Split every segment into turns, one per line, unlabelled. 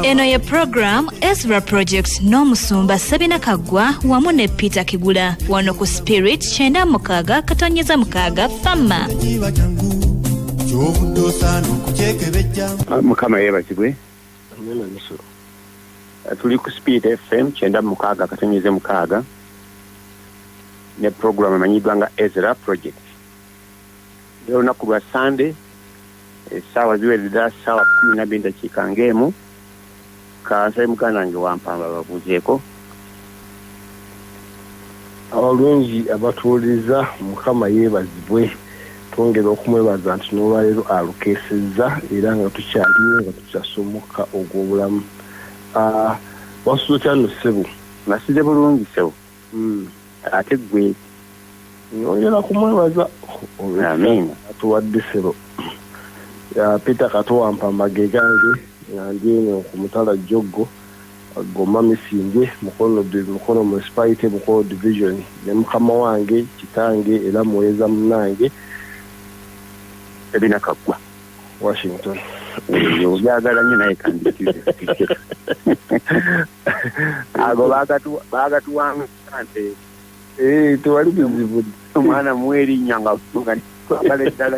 Eno ye program Ezra Project n'omusumba Sabina Kaggwa wamu ne Peter Kigula wano ku Spirit 96 katonyeza mukaga Fama.
Mukama yebazibwe. Tuli ku Spirit FM 96 katonyeza mukaga ne program amanyidwa nga Ezra Project. Leo nakuba Sunday sawa ziwelida sawa 12 dakika ngemu kanse mukanange wampamba babuzeeko
abalungi abatuuliza Mukama yeebazibwe twongera okumwebaza nti n'olwaleero alukesezza era nga tukyaliwo nga tukyasomoka ogw'obulamu wasuzo kyano ssebo
nasize bulungi ssebo ate gwe
nyongera kumwebaza
amiina
atuwadde ssebo Peter Katowampamba gegange ngandine ku Mutala Joggo Goma Misinge mukono municipality mukono division ne mukama wange kitange era muweza munange
Sabina Kaggwa
Washington
yagala nnyo naye kandi ago bagatuwanga ante
tewali bizibu
omwana mweri nyanga twagala eddala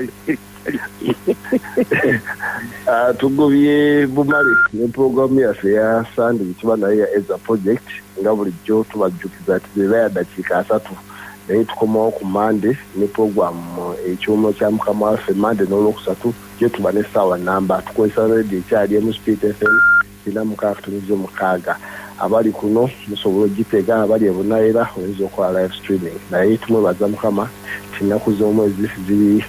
tugobye bumale ne programu yaffe ya Sunday kiba naye ya Ezra Project nga bulijjo tubajjukiza ati beba ya dakiika 3 naye tukomawo ku Monday ne programu ekyuma kya mukama waffe Monday n'olwokusatu gye tuba ne ssaawa namba tukozesa radio ekyali emu Spirit FM 96.6 abali kuno musobola ogitega abali ebunayira oyinza okukola live streaming naye tumwebaza mukama ennaku z'omwezi ziri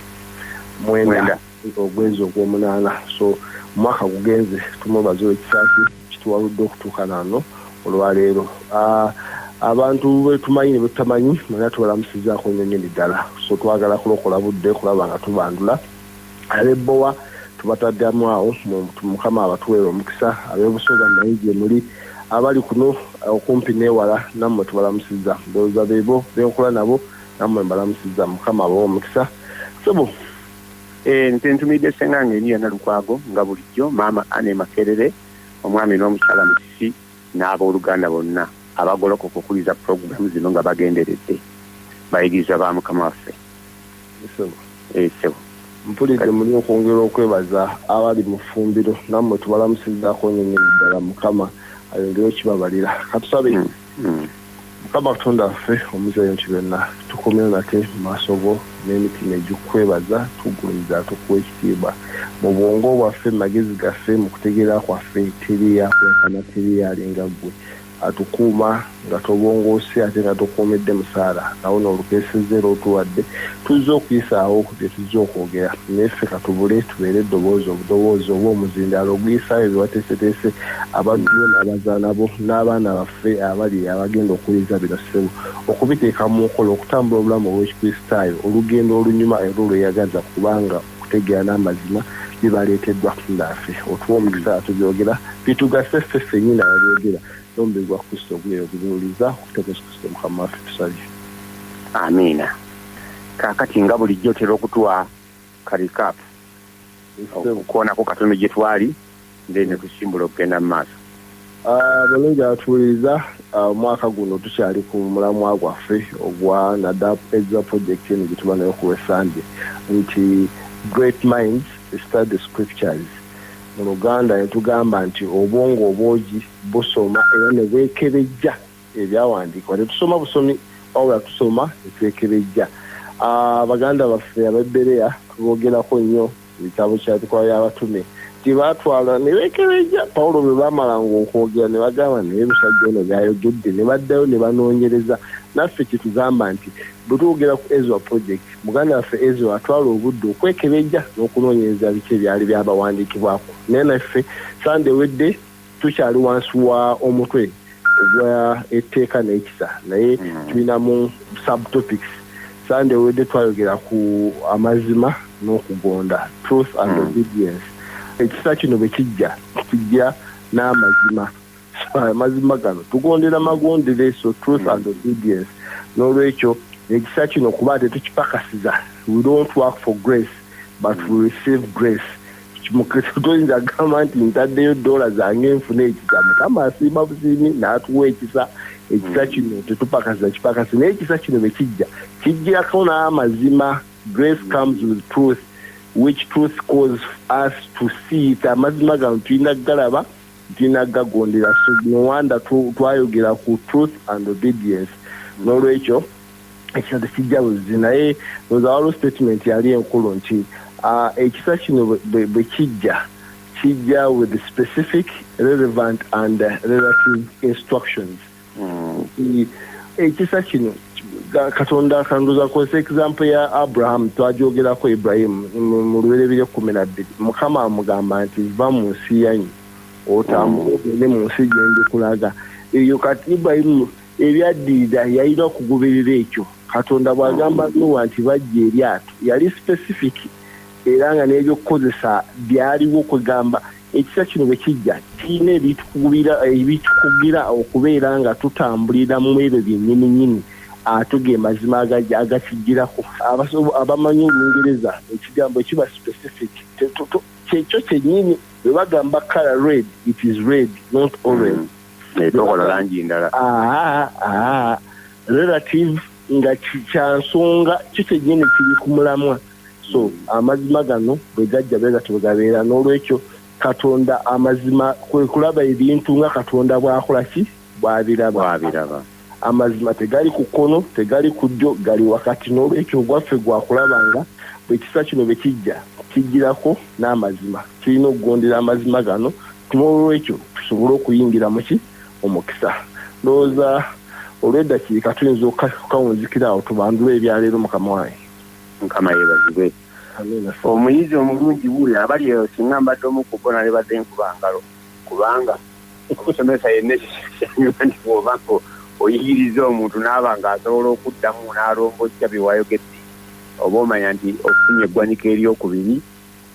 mwenda ogwezi ogw'omunaana so mwaka gugenze tumwebaza ekisaasi kituwaludde okutuuka nano olwaleero abantu betumanyi ne betutamanyi naye tubalamusizaako nnyonnyoni ddala so twagala kulokola budde kulaba nga tubandula ab'ebbowa tubataddemu awo mukama abatuweera omukisa ab'ebusoga naye gye muli abali kuno okumpi neewala nammwe tubalamusiza ndowooza beebo benkola nabo nammwe mbalamusiza mukama abawa omukisa sebo
ntentumidde sengange eniyo Nalukwago nga bulijjo maama Anne Makerere omwami n'omukyala Musisi n'abooluganda bonna abagolokoka okuliza programu zino nga bagenderedde bayigiriza ba mukama waffe sebo
mpulidde muli okwongera okwebaza abali mu ffumbiro nammwe tubalamusizaako nnyonnyoni ddala mukama ayongere okibabalira katusabe mukama katonda waffe omuzayo nti byonna tukomere nate maaso go n'emitima egikwebaza tugulumiza tukuwa ekitiibwa mu bwongo bwaffe magezi gaffe mu kutegeera kwaffe teriyakwekana teriyalinga ggwe atukuuma nga tobongoose ate nga tokuumidde musaala nawo n'olukesezza era otuwadde tuzze okuyisaawo bye tuzze okwogera naye ffe katubule tubeere eddoboozi obudoboozi oba omuzindaalo oguyisaawo ebiwateeseteese abadduwo n'abazaana bo n'abaana baffe abali abagenda okuwuliza bino ssebo okubiteeka mu nkola okutambula obulamu obw'ekikristaayo olugendo olunyuma era olweyagaza kubanga okutegeera n'amazima bibaleeteddwa naffe otuwa omukisa atubyogera bitugase ffe ffennyini ababyogera nombe gwa Kristo gwe obuliza okutegeeza Kristo mukama waffe tusabye
amiina kakati nga bulijjo tera okutuwa recap okuonako katono gye twali ndene tusimbula okugenda mu maaso
balungi atuwuliriza omwaka guno tukyali ku mulamwa gwaffe ogwa NADAP Ezra Project eno gye tuba nayo ku Sunday nti great minds study the scriptures mu Luganda yatugamba nti obwongo obwogi busoma era ne bwekebejja ebyawandiikibwa tetusoma busomi wabula tusoma netwekebejja abaganda baffe ab'Ebbereya tuboogerako nnyo ebitabo kyatukola by'abatume nti baatwala ne beekebejja Pawulo bwe baamalanga okwogera ne bagamba naye musajja ono byayogedde ne baddayo ne banoonyereza naffe kitugamba nti bwe twogera ku Ezra Project muganda waffe Ezra atwala obudde okwekebejja n'okunoonyereza biki ebyali byabawandiikibwako naye naffe Sunday wedde tukyali wansi wa omutwe ogwa etteeka n'ekisa naye tulinamu subtopics Sunday wedde twayogera ku amazima n'okugonda truth and obedience ekisa kino bwe kijja n'amazima amazima gano tugondera magondere so truth and obedience n'olwekyo ekisa kino kuba tetukipakasiza we don't work for grace but we receive grace toyinza agamba nti ntaddeyo dola zange nfune ekisa mukama asiima busiimi n'atuwa ekisa kino tetupakasiza kipakasi naye ekisa kino bwe kijjako n'amazima. Grace comes with truth, which truth causes us to see it. Amazima gano tulina galaba tulina gagondera, so no wonder twayogera ku truth and obedience. N'olwekyo ekisa tekijja buzi naye waliwo statement yali enkulu nti ekisa kino bwe kijja with specific, relevant and relative instructions. Ekisa kino Katonda kanduza kwese example ya Abraham twajogerako Ibrahim mu luberebire 12 Mukama amugamba nti va mu nsi yanyu otambule mu nsi gyendi kulaga eyo kati Ibrahim ebyaddirira yalina okugoberera ekyo Katonda bwagamba Nowa nti bajja eryato yali specific era nga n'ebyokukozesa byaliwo kwegamba ekisa kino bwe kijja kiina ebitukugira okubeera nga tutambulira mu ebyo byennyininyini atuge mazima agakijjirako abamanyi Olungereza ekigambo kiba specific kyekyo kyennyini bwe bagamba color red, it is red, not orange.
Tokola langi ndala
relative nga kyansonga kyo kyennyini kiri ku mulamwa. So amazima gano bwe gajja beegatyo bwe gabeera n'olwekyo Katonda amazima kwe kulaba ebintu nga Katonda bw'akola ki bw'abiraba. Amazima tegali ku kkono tegali ku ddyo gali wakati, n'olwekyo ogwaffe gwakulabanga bwe kisa kino bwe kijjirako n'amazima kirina okugondera amazima gano n'olwekyo tusobole okuyingira muki omukisa. Ndowooza olw'eddakiika tuyinza okukawunzikira awo tubandule ebyaleero Mukama wange.
Mukama yeebazibwe. Omuyizi omulungi wuuli abali eyo singa mbadde omu ku bo nali badde nkubangalo kubanga okusomesa yenna ekinyuma nti bw'oba oyigiriza omuntu n'aba ng'asobola okuddamu n'alongojja bye wayogedde oba omanya nti ofunye eggwanika eryokubiri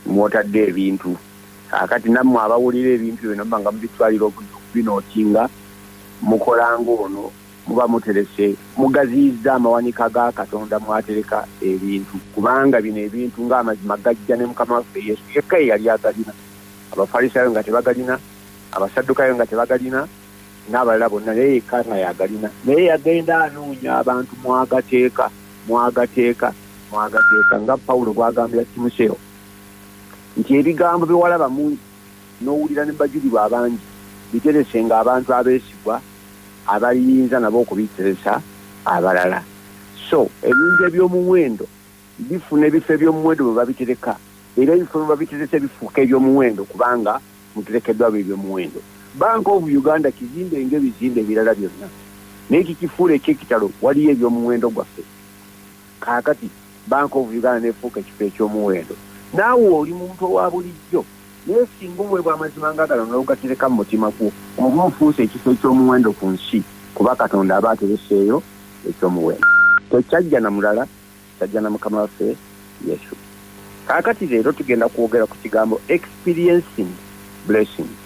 mwotadde ebintu. Kaakati nammwe abawulira ebintu bino muba nga mubitwalira okubinootinga mukola ng'ono muba muterese mugaziyiza amawanika ga Katonda mwatereka ebintu kubanga bino ebintu ng'amazima gajja ne Mukama waffe Yesu yekka ye yali agalina. Abafalisaayo nga tebagalina, abasaddukayo nga tebagalina, n'abalala bonna naye yekka nga yagalina. Naye yagenda anoonya abantu mwagateeka nga Pawulo bw'agambira Timoseewo nti ebigambo bye walaba mungi n'owulira ne bajulirwa abangi biteresenga abantu abeesigwa abayinza nabo okubiteresa abalala. So ebintu eby'omuwendo bifuna ebifo eby'omuwendo bwe babitereka era ebifo bwe babiteresa bifuuka eby'omuwendo kubanga muterekeddwa eby'omuwendo. Bank of Uganda kizimbe ng'ebizimbe ebirala byonna naye kikifuula eky'ekitalo waliyo eby'omuwendo gwaffe. Kaakati Bank of Uganda neefuuka ekifo eky'omuwendo. Naawe oli muntu owa bulijjo naye singa omwebwa amazima nga gano n'ogatereka mu mutima gwo oba ofuuse ekifo eky'omuwendo ku nsi kuba Katonda aba atereseeyo eky'omuwendo. Tekyajja na mulala, kyajja na Mukama waffe Yesu. Kaakati leero tugenda kwogera ku kigambo experiencing blessings.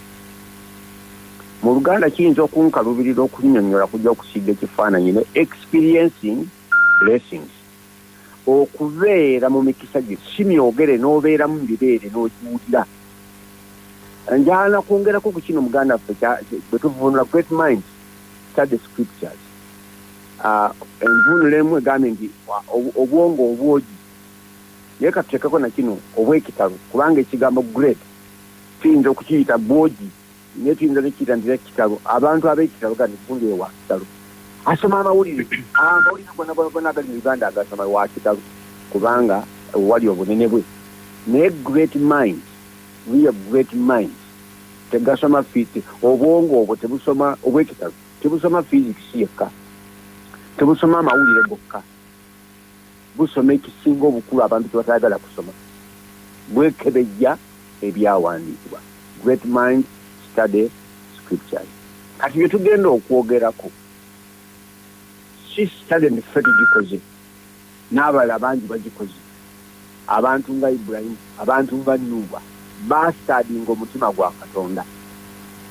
Mu Luganda kiyinza okunkalubirira okunyonnyola kujja okusiiga ekifaananyi ne experiencing blessings. Okubeera mu mikisa gye si myogere n'obeera mu bibeere n'okiwulira. Njala kwongerako ku kino Muganda waffe bwe tuvunula great minds study scriptures. Envunula emu egambye nti obwongo obwogi naye katuteekako na kino obw'ekitalo kubanga ekigambo great tuyinza okukiyita bwogi naye tuyinza nekiyita nti ekitalo. Abantu ab'ekitalo gandi kundi ewa kitalo asoma amawulire gonna agali mu Uganda agasoma wa kitalo kubanga wali obunene bwe. Naye great minds, we have great minds tegasoma fiti obwongo obwo tebusoma obw'ekitalo tebusoma physics yekka tebusoma amawulire gokka busoma ekisinga obukulu abantu tebatayagala kusoma bwekebejja ebyawandiikibwa. Great minds study scriptures. Kati bye tugenda okwogerako si study ne ffe tugikoze n'abalala bangi bagikoze. Abantu nga Ibrahim, abantu nga Nuuwa baastadinga omutima gwa Katonda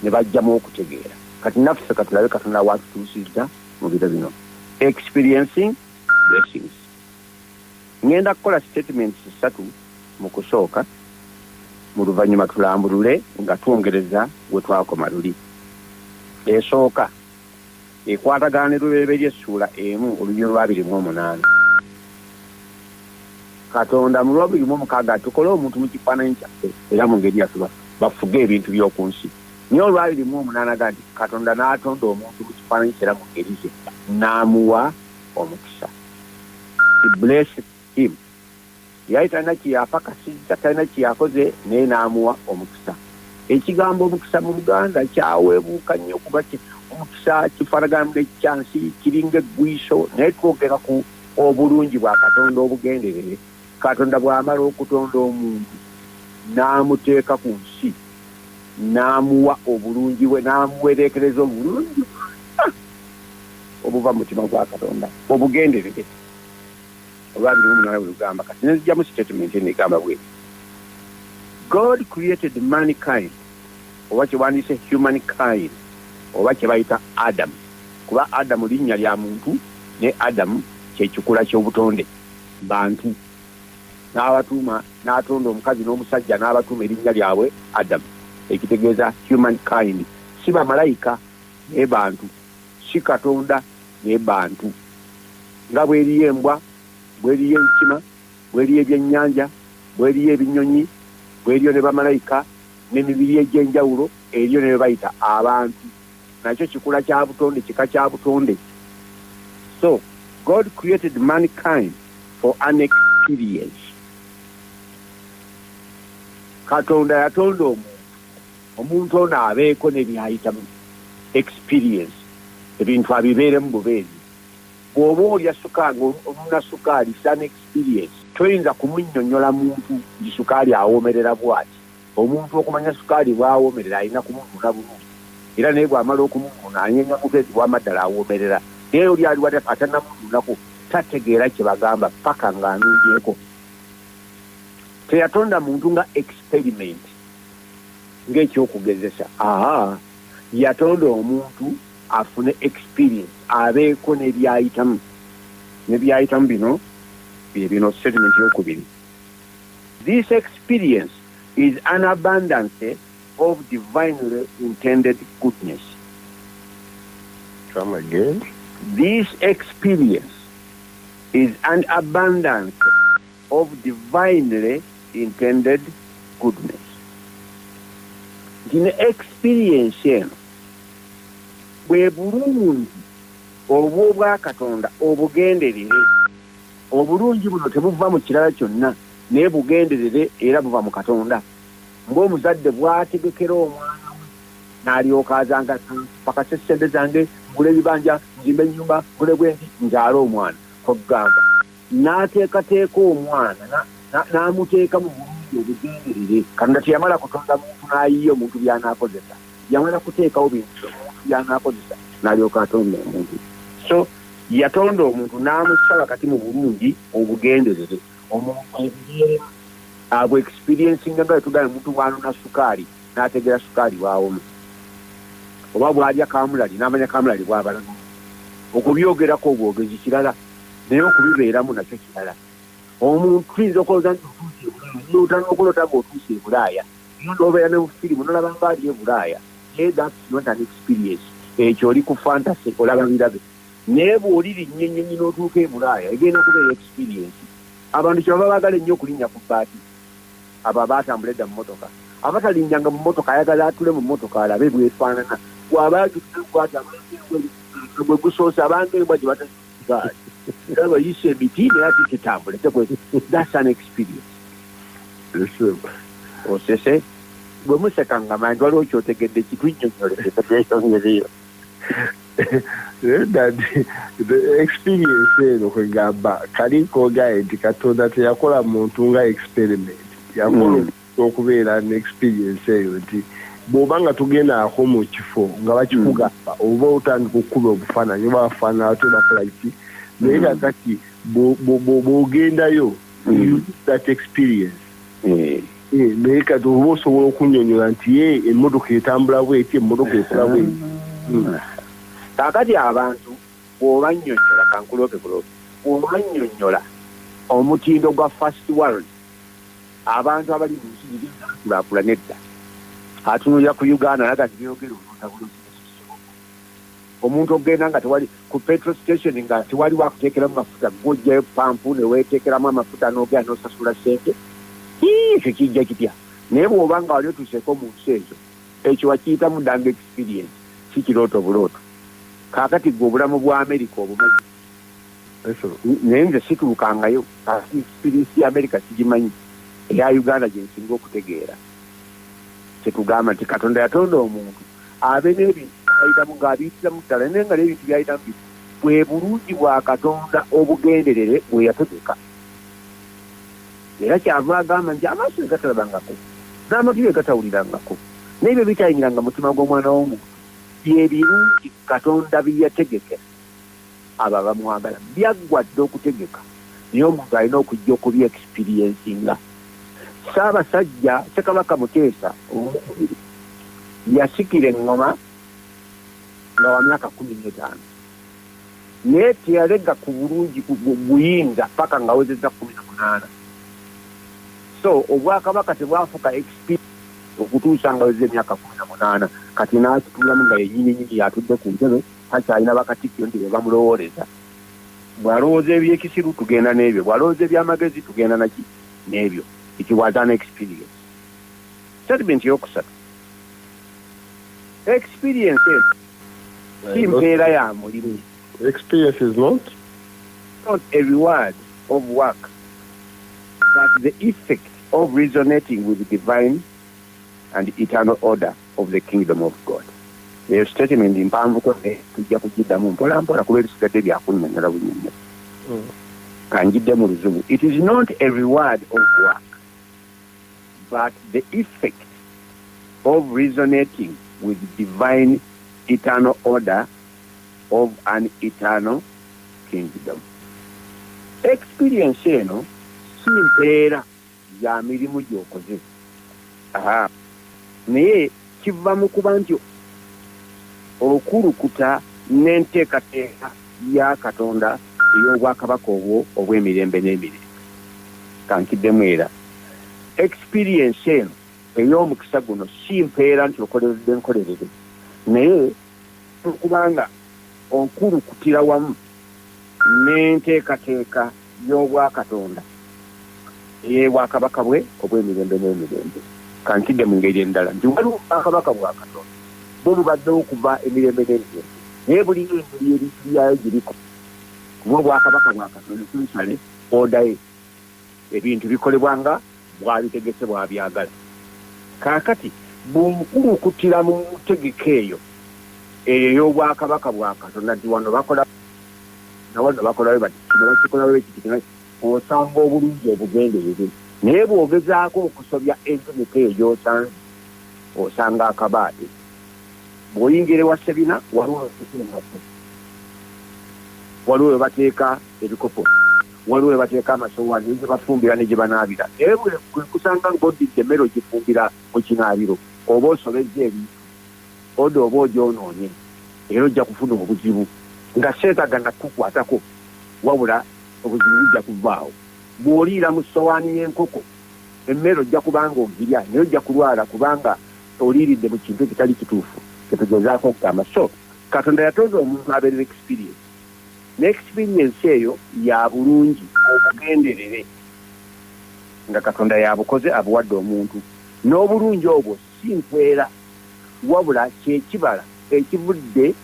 ne bajjamu okutegeera. Kati naffe katulabe Katonda watutuusizza mu biro bino. Experiencing blessings. Ngenda kukola statements 3 mu kusooka mu luvannyuma tulambulule nga twongereza we twakoma luli. Esooka ekwatagana ne Lubereberye Essuula 1 olugero lwa 28. Katonda mu lwa 26 tukole omuntu mu kifaananyi kyaffe era mu ngeri yaffe bafuge ebintu by'oku nsi. Naye olwa 28 agati Katonda n'atonda omuntu mu kifaananyi kye era mu ngeri ze n'amuwa omukisa. He blessed him. Yali talina kiyafa kasizza, talina kiyakoze naye n'amuwa omukisa. Ekigambo omukisa mu Luganda kyaweebuuka nnyo kuba omukisa kifaanagana n'ekyansi kiringa eggwiiso, naye twogera ku obulungi bwa Katonda obugenderere. Katonda bw'amala okutonda omuntu n'amuteeka ku nsi n'amuwa obulungi bwe, n'amuwereekereza obulungi obuva mu mutima gwa Katonda obugenderere. Olwa 28 Lugamba kati nezijja mu statement enegamba bwe God created mankind, oba kye wandise humankind, oba kye bayita Adam, kuba Adamu linnya lya muntu ne Adamu kyekikula ky'obutonde bantu. N'abatuuma n'atonda omukazi n'omusajja n'abatuuma erinnya lyabwe Adamu, ekitegeeza humankind. Si bamalayika naye bantu, si Katonda naye bantu. Nga bweriyo embwa, bweriyo enkima, bweriyo ebyennyanja, bweriyo ebinyonyi, bweriyo ne bamalayika n'emibiri egy'enjawulo, eriyo ne bayita abantu. Nakyo kikula kya butonde, kika kya butonde. So God created mankind for an experience. Katonda yatonda omuntu ono abeeko ne byayitamu experience, ebintu abibeeremu bubeezi. Bw'oba olya sukaali omuna sukaali san experience, toyinza kumunnyonnyola muntu nti sukaali awoomerera bw'ati. Omuntu okumanya sukaali bw'awoomerera alina kumunuuna bulungi, era naye bw'amala okumunuuna anyenya muteezi bw'amaddala awoomerera. Naye oli ali wate atannamunuunako tategeera kye bagamba paka ng'anungyeko. Teyatonda muntu nga experiment, ng'ekyokugezesa. Yatonda omuntu afune experience, abeeko n'ebyayitamu. N'ebyayitamu bino bino statement y'okubiri. This experience is an abundance of divinely intended goodness.
Come again.
This experience is an abundance of divinely intended goodness. Dine experience eno bwe bulungi obw'obwa Katonda obugenderere. Obulungi buno tebuva mu kirala kyonna naye bugenderere era buva mu Katonda. Ng'omuzadde bw'ategekera omwana we n'alyoka azanga pakase ssente zange ngule ebibanja nzimbe ennyumba ngule bwendi nzaale omwana kogamba n'ateekateeka omwana n'amuteeka mu bulungi obugenderere. Katonda teyamala kutonda muntu n'ayiye omuntu by'anaakozesa, yamala kuteekawo bintu omuntu by'anaakozesa n'alyoka atonda omuntu. So yatonda omuntu n'amussa wakati mu bulungi obugenderere. Omuntu abwe experiencing nga tugaye muntu bw'anona sukaali n'ategera sukaali bw'awomu, oba bw'alya kamulali n'amanya kamulali bw'abalaga. Okubyogerako obwogezi kirala naye okubibeeramu nakyo kirala. Omuntu tuyinza okulowooza nti otuuse e Bulaaya, n'otandika okulota ng'otuuse e Bulaaya, n'obeera ne mu firimu n'olaba ng'ali e Bulaaya. That's not an experience. Ekyo oli ku fantasy, olaba birabe. Naye bw'olirinnya ennyonyi n'otuuka e Bulaaya egenda kubeera experience. Abantu kye baba baagala ennyo okulinnya ku bbaati, abo abaatambula edda mu mmotoka. Abatalinnyanga mu mmotoka ayagala atule mu mmotoka alabe bwefaanana. Bw'aba agikukwata bwe gusoose abantu embwa gye batagaali era bayise emiti naye ati kitambule. That's an experience. Osese bwe museka nga manyi waliwo kyotegedde kitujjonyolese tabyeyongereyo.
The experience eno kwegamba kali kogaye nti Katonda teyakola muntu nga experiment, yakola okubeera ne experience eyo nti bw'oba nga tugendaako mu kifo nga bakikugamba oba otandika okukuba obufaananyi oba bafaanana ate bakola ki, naye kakati bw'ogendayo that experience. Naye kati oba osobola okunnyonnyola nti emmotoka etambula bweti, emmotoka ekola bweti.
Kaakati abantu bw'obannyonnyola kankulope bw'obannyonnyola omutindo gwa first world abantu abali mu nsi kulakula nedda atunulira ku Uganda naga byogero omuntu ogenda nga tewali ku petrol station nga tewali wakuteekeramu mafuta gojjayo pampu ne weeteekeramu amafuta n'ogenda n'osasula ssente ekyo kijja kitya naye bw'oba nga wali otuuseeko mu nsi ezo ekyo wakiyitamu ddanga experience si kirooto bulooto kaakati gwe obulamu bwa Amerika obumanyi naye nze situlukangayo experience ya Amerika sigimanyi eya Uganda gye nsinga okutegeera kyetugamba nti Katonda yatonda omuntu abe n'ebintu ayitamu ng'abiyitiramu ddala naye nga n'ebintu byayitamu bwe bulungi bwa Katonda obugenderere bwe yategeka era kyava agamba nti amaaso gatalabangako n'amatu bye gatawulirangako n'ebyo bitayingiranga mutima gw'omwana w'omuntu bye birungi Katonda bye yategekera abo bamwagala byaggwadde okutegeka naye omuntu alina okujja okubya experiencinga Ssaabasajja Ssekabaka Muteesa yasikira eŋŋoma nga wa myaka 15 naye teyalega ku bulungi buyinza paka nga awezezza 18 so obwakabaka tebwafuka experience okutuusa nga awezezza emyaka 18 kati n'akitulamu nga yennyini yatudde ku ntebe takyalina bakatikyo nti be bamulowooleza bw'alowooza ebyekisiru tugenda n'ebyo bw'alowooza ebyamagezi tugenda naki n'ebyo it was an experience. Statement yokusatu. Experience si mpeera ya mulimu.
Experience is not
a reward of work, but the effect of resonating with the divine and eternal order of the kingdom of God. Their statement in Pambuko tujja kugiddamu mpola mpola kuba ebisigadde byakunnyonnyola bunyonnyo. Kangiddemu luzumu. It is not a reward of work, but the effect of resonating with divine eternal order of an eternal kingdom. Experience eno si mpeera ya mirimu gy'okoze. Naye kiva mu kuba nti okulukuta n'enteekateeka ya Katonda ey'obwakabaka obwo obw'emirembe n'emirembe. Kankiddemu era experience eno ey'omukisa guno si mpeera nti okoleredde nkolerere naye okubanga okulukutira wamu n'enteekateeka y'obwakatonda ey'obwakabaka bwe obw'emirembe n'emirembe. Kankidde mu ngeri endala nti waliwo obwakabaka bwa Katonda bwe bubaddewo okuva emirembe n'emirembe naye buli engeri ebintu byayo giriko kuba obwakabaka bwa Katonda tusale odaye ebintu bikolebwanga bwabitegese bwabyagala. Kaakati bw'okulukutira mu ntegeka eyo ey'obwakabaka bwa Katonda nti wano bakola nawano bakolawe bati kino bakikolawe ekikino osanga obulungi obugenderere naye bw'ogezaako okusobya entegeka eyo osanga akabaate bw'oyingira ewa Sebina waliwo we bateeka ebikopo waliwo we bateeka amasowaani gye bafumbira ne gye banaabira naye bwe kusanga ng'oddidde emmere ogifumbira mu kinaabiro oba osobezza ebintu oda oba ogyonoonye era ojja kufuna obuzibu nga seetaga nakukwatako wabula obuzibu bujja kuvaawo. Bw'oliira mu ssowaani y'enkoko emmere ojja kubanga ogirya naye ojja kulwala kubanga oliiridde mu kintu ekitali kituufu kyetugezaako okugamba. So Katonda yatonda omuntu abeerera experience n'experience eyo ya bulungi obugenderere nga Katonda yabukoze abuwadde omuntu n'obulungi obwo si mpeera wabula kyekibala ekivudde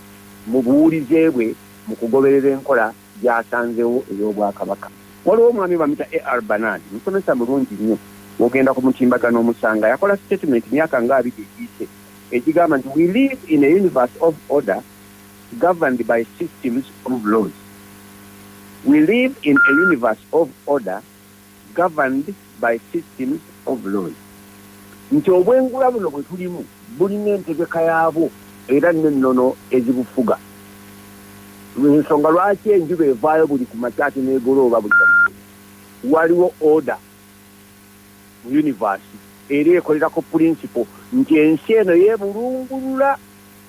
mu buwulize bwe mu kugoberera enkola gy'asanzewo ey'obwakabaka. Waliwo omwami bamuyita A.R. Bernard musomesa mulungi nnyo ogenda ku mutimbagano omusanga yakola statement myaka nga 2 egiise ekigamba nti we live in a universe of order governed by systems of laws. We live in a universe of order governed by systems of laws. Nti obwengula buno bwe tulimu bulina entegeka yaabwo era n'ennono ezibufuga. Ensonga lwaki enjuba evaayo buli ku makyati n'egolooba buli waliwo order mu universe era ekolerako principle nti ensi eno yeebulungulula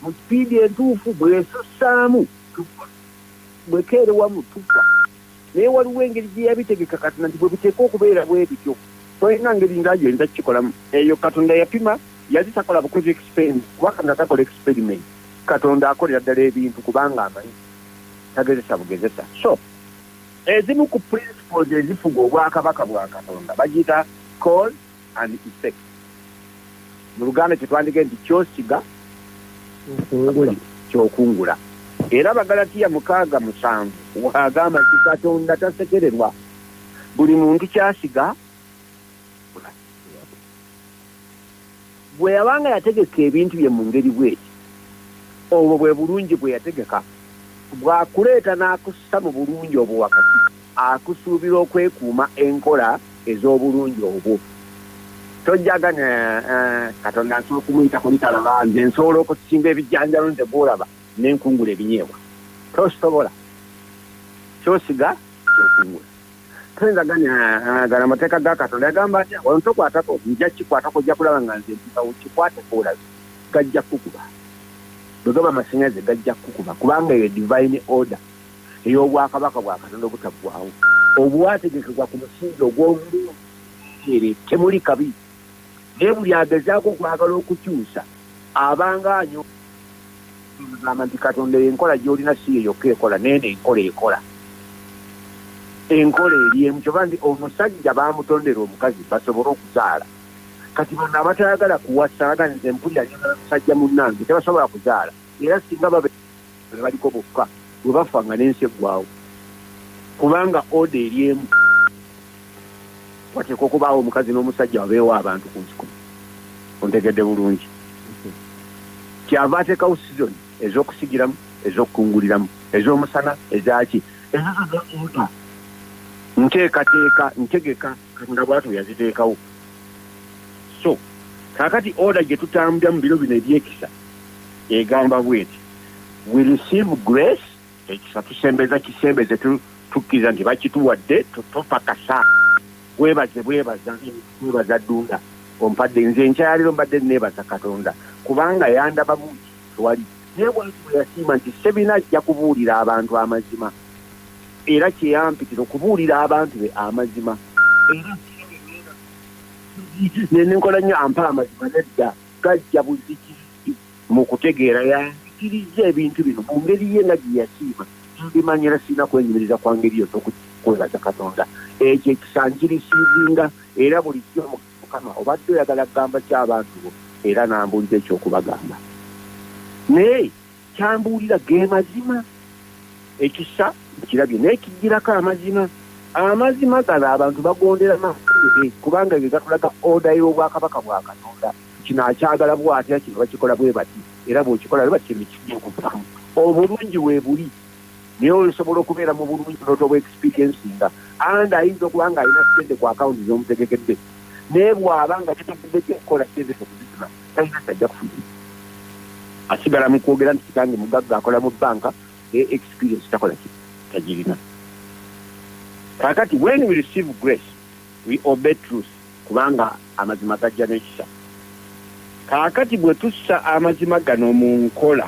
mu sipiidi entuufu bwesussaamu bwekeerewamu tufa naye waliwo engeri gye yabitegeka Katonda nti bwe biteeka okubeera bwe bityo toyina ngeri ndala nza kikolamu eyo katonda yapima yazitakola bukozi experiment wakanga takola experiment katonda akolera ddala ebintu kubanga amanyi tagezesa bugezesa. So ezimu ku principles ezifuga obwakabaka bwa katonda bagiyita cause and effect. Mu Luganda kyetwandike nti kyosiga kyokungula. Era Abagalatiya 6:7 wagamba nti katonda tasekererwa, buli muntu kyasiga. Bwe yabanga yategeka ebintu bye mu ngeri bweti, obwo bwe bulungi bwe yategeka, bwakuleeta n'akussa mu bulungi obwo wakati, akusuubira okwekuuma enkola ez'obulungi obwo. Tojjaganya katonda nsobola okumuyita kulitalaba nze nsobola okusimba ebijjanjalo nze bw'olaba n'enkungula ebinyeebwa. Tosobola. Kyosiga kyokungula. Toyinza gana amateeka ga katonda yagamba atya wano tokwatako nja kikwatako ojja kulaba nga nze mpitawo kikwateko olabe gajja kukuba. Bwe gaba amasannyalaze gajja kukuba kubanga eyo divine order ey'obwakabaka bwa katonda obutaggwaawo obwategekebwa ku musingi ogw'obulungi temuli kabi. Naye buli agezaako okwagala okukyusa abanga anyo gamba nti katonda enkola gy'olina si yeyokka ekola naye n'enkola ekola. Enkola eriemu kyova nti omusajja baamutondera omukazi basobole okuzaala. Kati bonna abatayagala kuwasa nze mpulira musajja munnange tebasobola kuzaala, era singa babe baliko bokka bwe bafanga n'ensi eggwaawo kubanga oda eriemu. Wateeka okubaawo omukazi n'omusajja wabeewo abantu ku nsi kuno. Ontegedde bulungi. Kyava ateekawo sizoni ez'okusigiramu, ez'okukunguliramu, ez'omusana, ezaki ezo nteekateeka ntegeka katonda bw'atyo yaziteekawo. So kakati oda gye tutambulira mu biro bino ebyekisa egamba bweti we receive grace, ekisa tusembeza kisembeze tukkiriza nti bakituwadde topakasa webaza ddunda ompadde nze nkyaliro mbadde neebaza katonda kubanga yandaba bungi tewali. Naye bwati bwe yasiima nti Sebina ajja kubuulira abantu amazima, era kyeyampitira okubuulira abantu be amazima. Nenkola nnyo ampa amazima nedda gajja buzikirizi mu kutegeera yanzikiriza ebintu bino mu ngeri ye nga gye yasiima. Mbimanyira sirina kwenyumiriza kwa ngeri yo okwebaza katonda. Ekyo ekisankirisiizinga era buli kyo Mukama obadde oyagala kugamba ky'abantu bo era nambuulira ekyokubagamba. Naye kyambuulira ge mazima. Ekisa kirabye naye kijjirako amazima. Amazima gano abantu bagondera makulu kubanga ge gatulaga oda y'obwakabaka bwa katonda. Kino akyagala bw'atya kino bakikola bwe bati era bw'okikola bwe bati kintu kijja okuvamu. Obulungi we buli naye osobola okubeera mu bulungi n'otoba experiencinga andi ayinza okuba nga alina sente ku akawunti z'omutegekedde naye bw'aba nga kitegedde kyekola sente okuzisima talina sajja kufugira. Asigala mu kwogera nti kitange mugagga akola mu bbanka experience takola ki tagirina. Kakati when we receive grace we obey truth kubanga amazima gajja n'ekisa. Kakati bwe tussa amazima gano mu nkola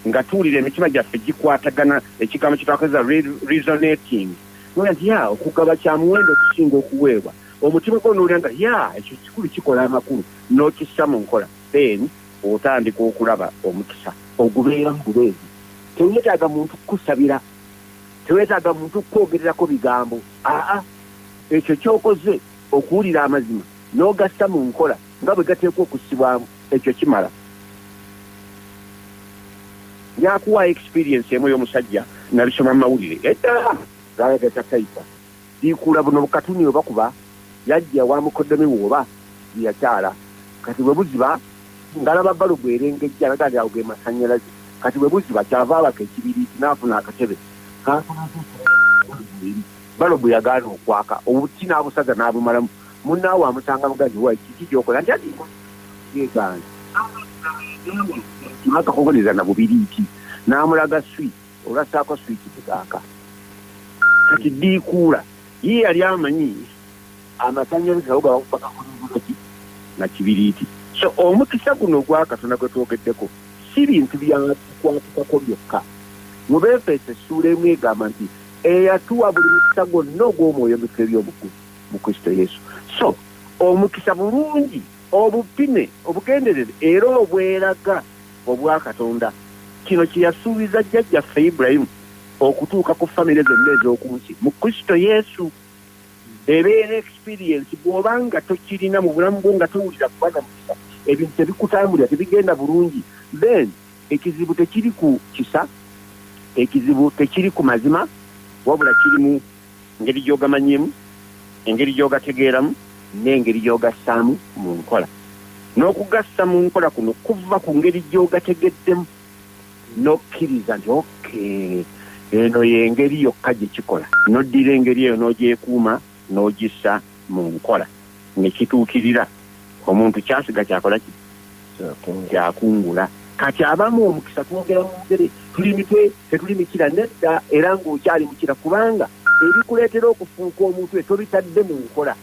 nga tuwulira emitima gyaffe gikwatagana ekigambo kitwakoza resonating nola nti okugaba kya muwendo okusinga okuweebwa omutima gwo n'owulira nga ekyo kikulu kikola amakulu n'okissa mu nkola then otandika okulaba omukisa ogubeera mu bubeezi. Teweetaaga muntu kukusabira, teweetaaga muntu kukwogererako bigambo. Ekyo kyokoze okuwulira amazima n'ogassa mu nkola nga bwe gateekwa okussibwamu ekyo kimala. Njakuwa experience emu y'omusajja nalisoma mu mawulire edda galegeta taifa diikula buno bukatuni oba kuba yajja wamukoddemu oba yakyala kati bwe buziba ngalaba balubu erengejja nagali awo ge masannyalaze kati bwe buziba kyava abaka ekibiriiti n'afuna akatebe balubu yagaana okwaka obuti n'abusaza n'abumalamu munnaawe amusanga mugazi wa kiki gyokola nti ati yegaana akakogoniza na bubiriiti n'amulaga swit olasaako switi tegaaka kati diikuula ye yali amanyi amasanyalaze awo gawakubakakolaki na kibiriiti. So omukisa guno ogwa katonda gwe twogeddeko si bintu byatukwatukako byokka. Mu Befeso essuula emu egamba nti eyatuwa buli mukisa gwonna ogw'omwoyo mu bifo eby'obukulu mu Kristo Yesu. So omukisa bulungi obupime obugenderere era obweraga obwa Katonda. Kino kyeyasuubiza jjajjaffe Ibulayimu okutuuka ku famire zonna ez'okunsi mu Kristo Yesu. Ebeera experience bw'obanga tokirina mu bulamu bwo nga towulira kubaza mukisa, ebintu tebikutambulira, tebigenda bulungi, then ekizibu tekiri ku kisa, ekizibu tekiri ku mazima, wabula kiri mu ngeri gy'ogamanyiemu, engeri gy'ogategeeramu, n'engeri gy'ogassaamu mu nkola. N'okugassa mu nkola kuno kuva ku ngeri gy'ogategeddemu n'okkiriza nti okay, eno y'engeri yokka gye kikola, n'oddira engeri eyo n'ogyekuuma n'ogissa mu nkola ne kituukirira. Omuntu kyasiga kyakola ki? Kyakungula. Kati abamu omukisa twogera mu ngeri tuli mitwe tetuli mikira nedda, era ng'okyali mukira kubanga ebikuleetera okufuuka omuntu tobitadde mu nkola.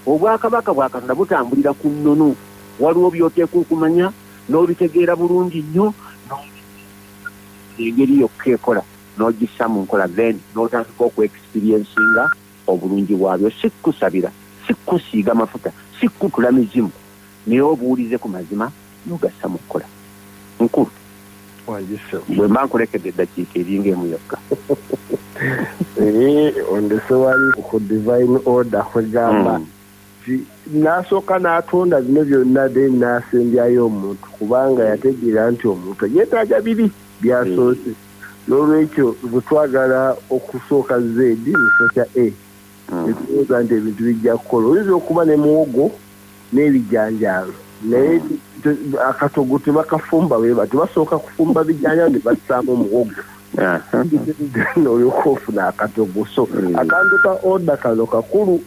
Obwakabaka bwa Katonda butambulira ku nnono, waliwo by'oteeka okumanya n'obitegeera bulungi nnyo, engeri yokka ekola n'ogissa mu nkola, then n'otandika okweexperiencinga obulungi bwabyo. Sikkusabira, sikkusiiga mafuta, sikkutula mizimu, naye obuulize ku mazima n'ogassa mu nkola. Nkulu bwe mba nkulekedde eddakiika eringa emu yokka.
Ondese wali ku divine order kwegamba n'asooka n'atonda bino byonna then n'asembyayo omuntu kubanga yategeera nti omuntu yeetaaga biri byasoose. N'olwekyo bwe twagala okusooka Z mu kya A netulowooza nti ebintu bijja kukola. Oyinza okuba ne muwogo n'ebijanjaalo naye akatogo tebakafumba bweba, tebasooka kufumba bijanjaalo ne bassaamu omuwogo n'olyoka ofuna akatogo. So akantu ka oda kano kakulu.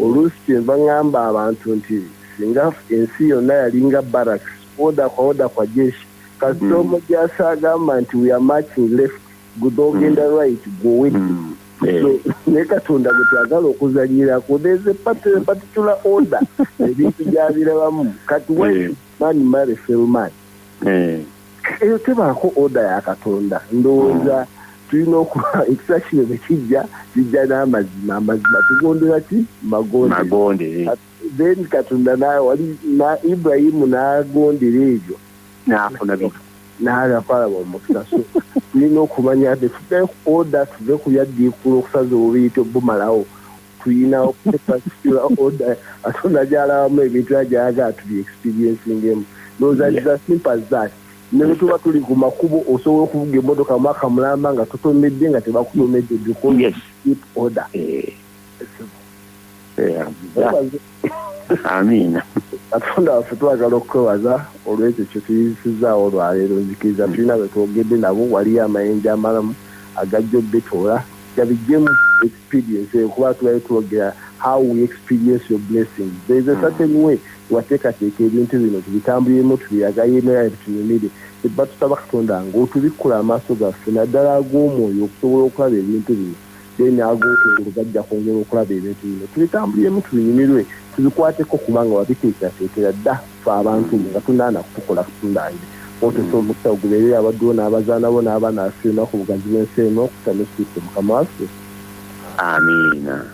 Oluusi kyenva ngamba abantu nti singa ensi yonna yalinga barracks, oda kwa jeshi, kasita omujjasa agamba nti we are marching left, gudogenda right gowe. So ne Katonda gwe twagala okuzanyirako, there's a particular order ebintu gyabirabamu. Kati we man marry fell man, eyo tebaako oda ya Katonda. Ndowooza tulina okuba ekisakiro bwe kijja n'amazima, amazima tugondera ki? Magonde. Then Katonda wali na Ibulayimu n'agondera ebyo
n'afuna bino
n'alapalaba omukisa. So tulina okumanya nti tuve oda, tuve ku byaddiikula okusaza obuyite obumalawo. Tulina okuparticular order Katonda gy'alabamu ebintu agyagala tuli experiencingemu. Ndowooza is as simple as that. Ne tuba tuli ku makubo osobola okuvuga emmotoka mwaka mulamba nga totomedde nga tebakutomedde because yes, keep order.
Amina.
Katonda waffe twagala okwebaza olw'ekyo kye tuyisizaawo olwaleero. Nzikiriza tulina be twogedde nabo, waliyo amayinja amalamu agajja obbetoola gabijjemu experience eyo, kuba tubale twogera how we experience your blessings. There is a certain way wateekateeka ebintu bino tubitambuliremu, tubiragayo tunyumire. Ebba tusaba Katonda ng'otubikkula amaaso gaffe naddala ag'omwoyo okusobola okulaba ebintu bino, then ag'okungulu gajja kwongera okulaba ebintu bino, tubitambuliremu tubinyumirwe, tubikwateko kubanga wabiteekateekera dda ffe abantu nga tunaana kutukola kutundange. Otesa omukisa ogubeerera abadduwo n'abazaana bo n'abaana baffe enaku bugazi bw'ensi eno okutama Kristo Mukama waffe.
Amina.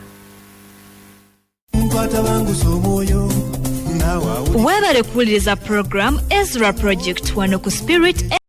Weebale kuwuliriza program Ezra Project wano ku Spirit